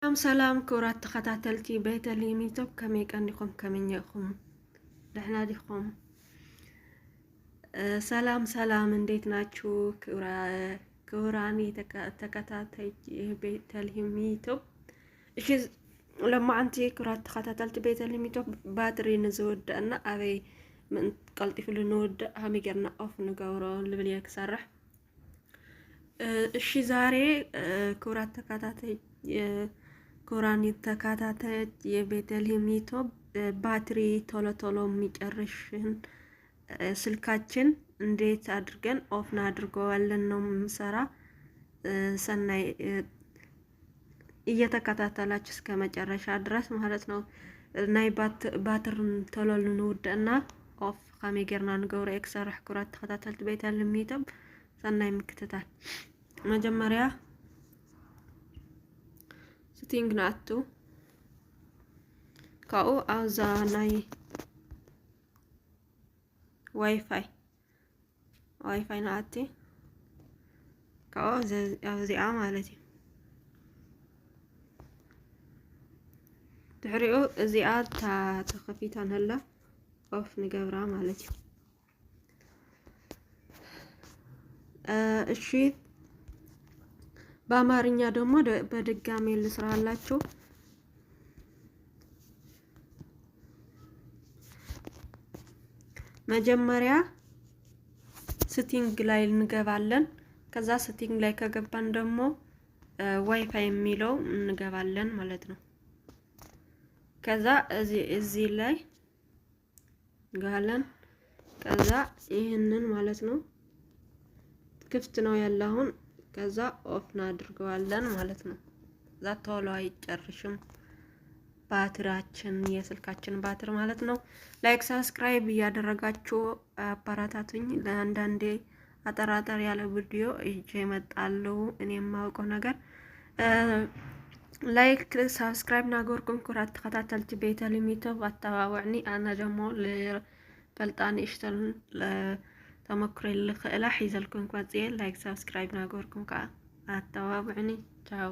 سلام كورات تخاتلتي بيت اللي ميتوب كمي كانكم كمين يخم دحنا ديكم سلام انديت ناتشو كوراني تكاتاتي بيت اللي ميتوب إيش لما أنتي كورات تخاتلتي بيت اللي ميتوب باتري نزود أنا أبي من قلتي في النود همي جرنا أوف نجورو اللي بليك سرح إيش زاري كورات تكاتاتي كوراني تكاتاتي የቤተልሔም ዩቲዩብ ባትሪ ቶሎ የሚጨርሽን ስልካችን እንዴት አድርገን ኦፍ እናድርገዋለን ነው የምሰራ። ሰናይ እየተከታተላችሁ እስከ መጨረሻ ድረስ ማለት ነው። ናይ ባትርን ቶሎ ልንውድና ኦፍ ካሜገርና ንገብሮ ኤክሰርሕ ኩራት ተከታተልት ቤተልሔም ዩቲዩብ ሰናይ ምክትታል መጀመሪያ ሴቲንግ ናቱ ካኡ አዛ ናይ ዋይፋይ ናቲ ካኡ እዚኣ ማለት እዩ ድሕሪኡ እዚኣ ተኸፊታ ነላ ኦፍ ንገብራ ማለት እዩ። እሺ በአማርኛ ደግሞ በድጋሚ ልስራላችሁ። መጀመሪያ ሴቲንግ ላይ እንገባለን። ከዛ ሴቲንግ ላይ ከገባን ደግሞ ዋይፋይ የሚለው እንገባለን ማለት ነው። ከዛ እዚህ ላይ እንገባለን። ከዛ ይሄንን ማለት ነው ክፍት ነው ያለውን ከዛ ኦፍ እናድርገዋለን ማለት ነው። ከዛ ቶሎ አይጨርሽም ባትሪያችን የስልካችን ባትሪ ማለት ነው። ላይክ ሰብስክራይብ እያደረጋችሁ አባራታቱኝ። ለአንዳንዴ አጠራጠር ያለ ቪዲዮ እጄ እመጣለሁ እኔ የማውቀው ነገር ላይክ ሰብስክራይብ ናገርኩም ኩራት ተከታተልት ቤተልሔም ዩቲዩብ አተባባዕኒ አና ደግሞ ለፈልጣኒ እሽተል ተመክሮ ልኽእላ ሒዘልኩም ቋጽየ ላይክ ሰብስክራይብ ናገርኩም ካ አተባባዕኒ ቻው